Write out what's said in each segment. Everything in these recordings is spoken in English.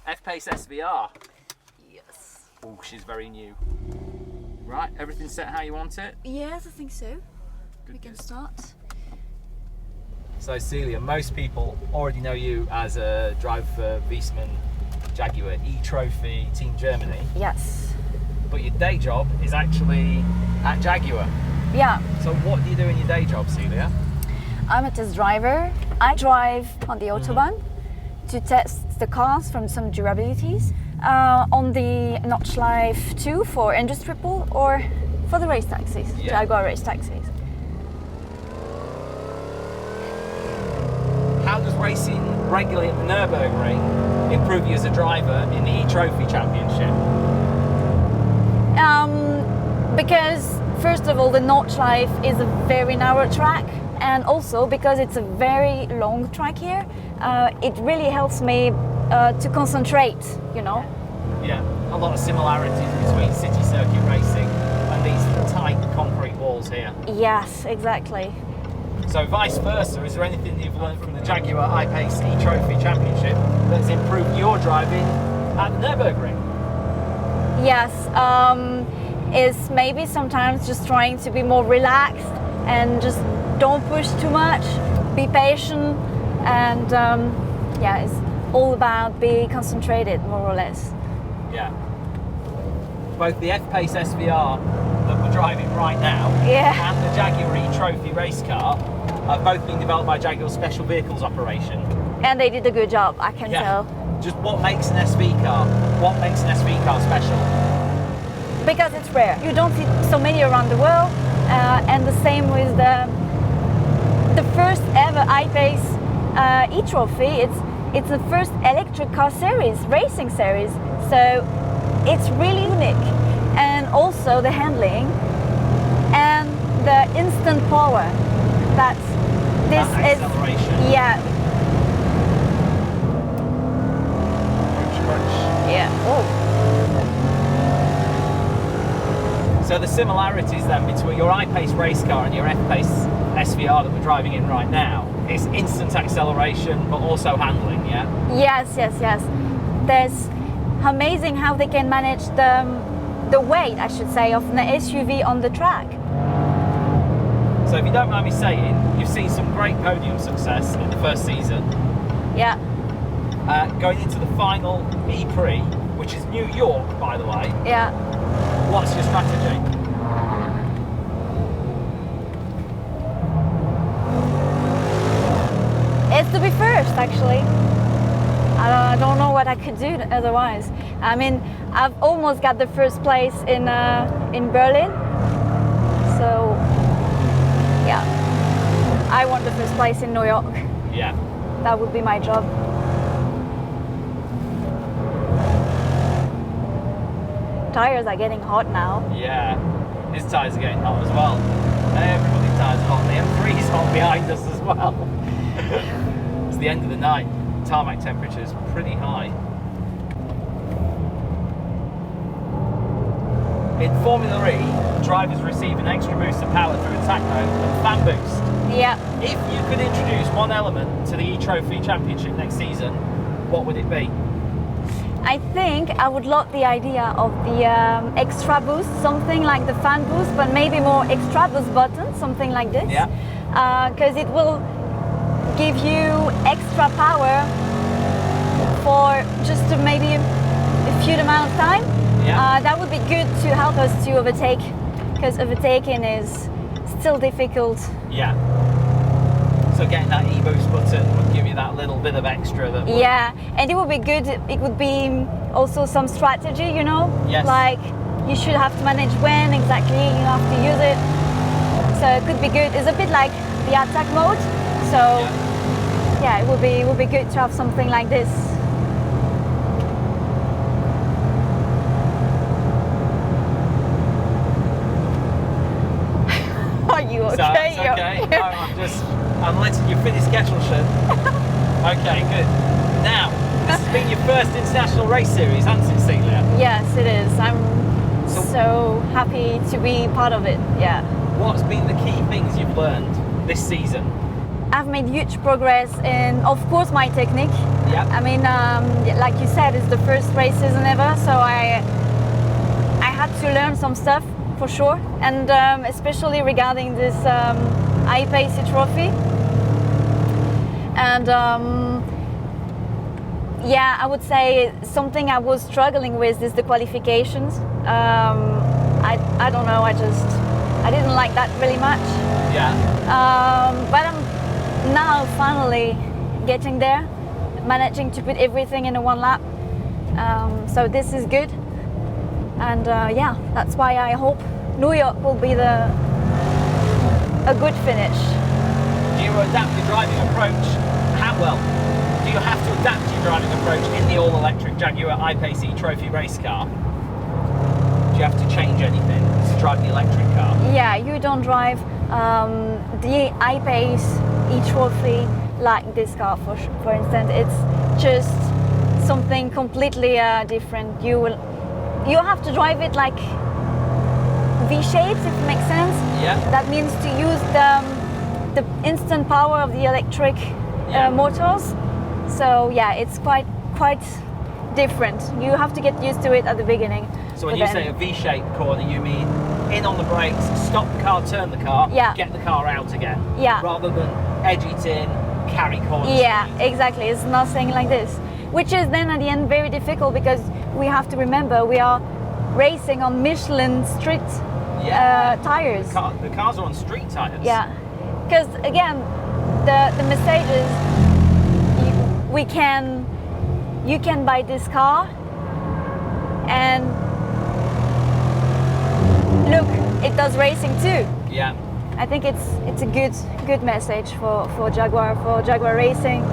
F-PACE SVR. Yes. Oh, she's very new. Right, everything's set how you want it? Yes, I think so. We can start. So Celia, most people already know you as a driver for Wiesmann Jaguar eTROPHY Team Germany. Yes. But your day job is actually at Jaguar. Yeah. So what do you do in your day job, Celia? I'm a test driver. I drive on the Autobahn to test the cars from some durabilities. On the Nordschleife 2 for industry pool or for the race taxis, Jaguar race taxis. How does racing regularly at the Nürburgring improve you as a driver in the eTROPHY Championship? Because first of all, the Nordschleife is a very narrow track, and also because it's a very long track here, it really helps me to concentrate, you know. Yeah, a lot of similarities between city circuit racing and these tight concrete walls here. Yes, exactly. So vice versa, is there anything that you've learned from the Jaguar F-PACE eTROPHY Championship that's improved your driving at the Nürburgring? Yes, is maybe sometimes just trying to be more relaxed and just don't push too much, be patient, and yeah, it's all about being concentrated, more or less. Yeah. Both the F-PACE SVR that we're driving right now and the Jaguar eTROPHY race car are both being developed by Jaguar Special Vehicles Operation. And they did a good job, I can tell. Just what makes an SV car? What makes an SV car special? Because it's rare. You don't see so many around the world, and the same with the first ever F-PACE eTROPHY. It's the first electric car series, racing series. So it's really unique, and also the handling and the instant power. That acceleration. Yeah. Yeah. Oh. So the similarities then between your F-PACE race car and your F-PACE SVR that we're driving in right now is instant acceleration, but also handling. Yeah. Yes. There's amazing how they can manage the weight, I should say, of an SUV on the track. So if you don't mind me saying, you've seen some great podium success in the first season. Yeah. Going into the final E-Prix, which is New York, by the way. Yeah. What's your strategy? It's to be first, actually. I don't know what I could do otherwise. I mean, I've almost got the first place in Berlin. So, yeah. I want the first place in New York. Yeah. That would be my job. Tires are getting hot now. Yeah, his tyres are getting hot as well. Everybody's tyres are hot. The M3 is hot behind us as well. It's the end of the night. Tarmac temperature is pretty high. In Formula E, drivers receive an extra boost of power through a tacho and fan boost. Yeah. If you could introduce one element to the eTROPHY Championship next season, what would it be? I think I would love the idea of the extra boost, something like the fan boost, but maybe more extra boost button, something like this. Yeah. Because it will give you extra power for just maybe a few amount of time. Yeah. That would be good to help us to overtake, because overtaking is still difficult. Yeah. So getting that e-boost button would give you that little bit of extra. That would... Yeah, and it would be good. It would be also some strategy, you know. Yes. Like you should have to manage when exactly you have to use it. So it could be good. It's a bit like the attack mode. So yeah, it would be good to have something like this. Are you okay? So it's okay. No, I'm letting you finish Gettelschen. Okay, good. Now, this has been your first international race series, hasn't it, Celia? Yes, it is. I'm so happy to be part of it. Yeah. What's been the key things you've learned this season? I've made huge progress in, of course, my technique. Yeah. I mean, like you said, it's the first race season ever, so I had to learn some stuff for sure, and especially regarding this F-PACE eTROPHY. And yeah, I would say something I was struggling with is the qualifications. I don't know, I didn't like that really much. Yeah. But I'm now finally getting there, managing to put everything in a one lap. So this is good. And yeah, that's why I hope New York will be a good finish. Do you adapt your driving approach? How well? Do you have to adapt your driving approach in the all-electric Jaguar F-PACE eTROPHY race car? Do you have to change anything to drive the electric car? Yeah, you don't drive the F-PACE eTROPHY like this car, for instance. It's just something completely different. You have to drive it like V-shapes, if it makes sense. Yeah. That means to use the instant power of the electric motors. So yeah, it's quite different. You have to get used to it at the beginning. So when you say a V-shaped corner, you mean in on the brakes, stop the car, turn the car, get the car out again. Yeah. Rather than edge it in, carry corners. Yeah, exactly. It's nothing like this. Which is then at the end very difficult because we have to remember we are racing on Michelin street tires. The cars are on street tires. Yeah, because again, the Mercedes, you can buy this car and look, it does racing too. Yeah. I think it's a good message for Jaguar Racing.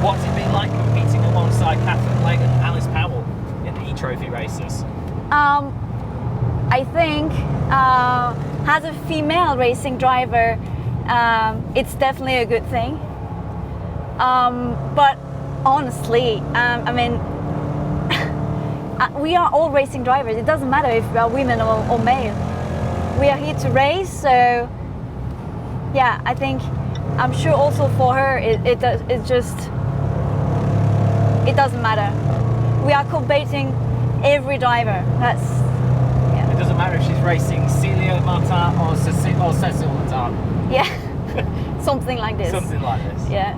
What's it been like competing alongside Catherine Legg and Alice Powell in the eTROPHY races? I think as a female racing driver, it's definitely a good thing. But honestly, I mean, we are all racing drivers. It doesn't matter if we are women or male. We are here to race, so yeah, I'm sure also for her it doesn't matter. We are competing every driver. It doesn't matter if she's racing Célia Martin or Cécile Martin. Yeah, something like this. Something like this. Yeah.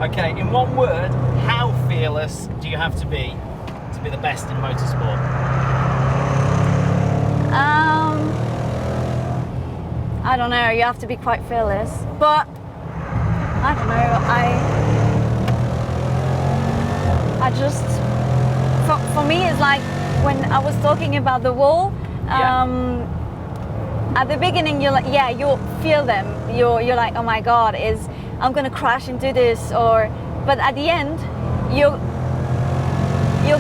Okay, in one word, how fearless do you have to be the best in motorsport? I don't know. You have to be quite fearless, but I don't know. I just for me it's like when I was talking about the wall. At the beginning, you're like, yeah, you feel them. You're like, oh my God, I'm gonna crash into this, but at the end, you're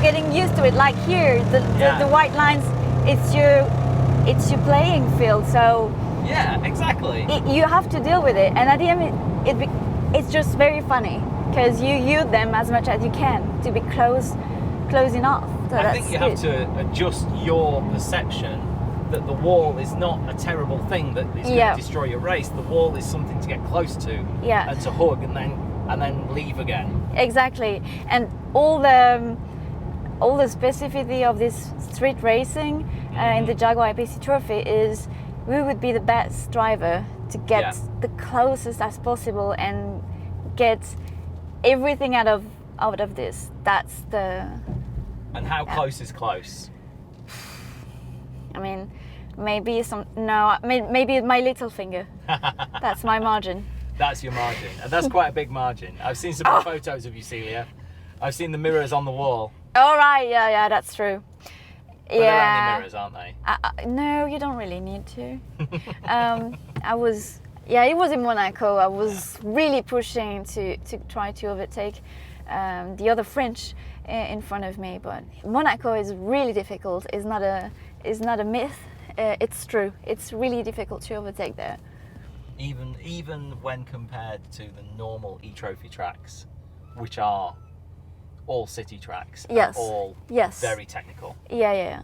getting used to it. Like here, the white lines, it's your playing field. So yeah, exactly. You have to deal with it, and at the end, it's just very funny because you use them as much as you can to be close enough. So I think you have to adjust your perception that the wall is not a terrible thing that is going to destroy your race. The wall is something to get close to and to hug and then leave again. Exactly, and all the specificity of this street racing in the Jaguar F-PACE eTROPHY is we would be the best driver to get the closest as possible and get everything out of this. That's the. And how close is close? I mean, maybe maybe my little finger. That's my margin. That's your margin, and that's quite a big margin. I've seen some photos of you, Célia. I've seen the mirrors on the wall. Oh right, yeah, that's true. But they're only mirrors, aren't they? No, you don't really need to. It was in Monaco. I was really pushing to try to overtake the other French in front of me, but Monaco is really difficult. It's not a myth. It's true. It's really difficult to overtake there. Even when compared to the normal eTROPHY tracks, which are all city tracks, all very technical. Yeah,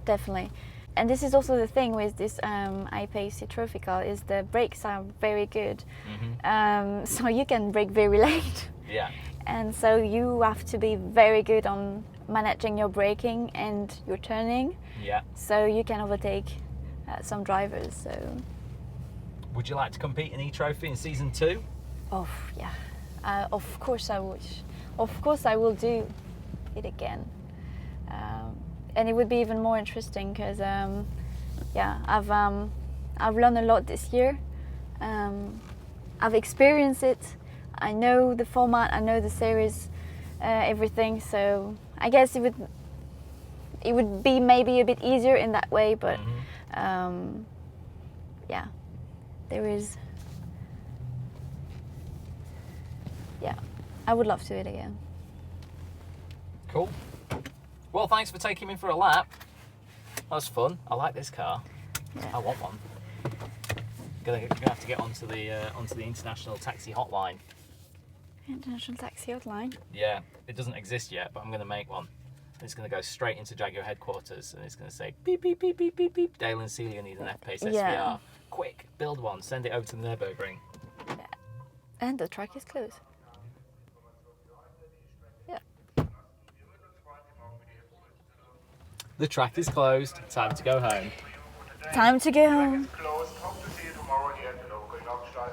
definitely. and this is also the thing with this I-PACE eTROPHY car, is the brakes are very good. So you can brake very late. Yeah. And so you have to be very good on managing your braking and your turning. Yeah. So you can overtake some drivers. So. Would you like to compete in eTROPHY in season 2? Oh yeah, of course I would. Of course I will do it again. And it would be even more interesting because yeah, I've learned a lot this year. I've experienced it. I know the format. I know the series, everything. So I guess it would be maybe a bit easier in that way. But yeah, there is. Yeah, I would love to do it again. Cool. Well, thanks for taking me for a lap. That was fun. I like this car. Yeah. I want one. Gonna have to get onto the international taxi hotline. International taxi hotline. Yeah, it doesn't exist yet, but I'm gonna make one. It's gonna go straight into Jaguar headquarters, and it's gonna say beep beep beep beep beep beep. Dale and Celia need an F-PACE SVR. Yeah. Quick, build one. Send it over to the Nürburgring. Yeah. And the track is closed. Yeah. The track is closed. Time to go home. Time to go home. Closed. Hope to see you tomorrow here at the Nürburgring Nordschleife.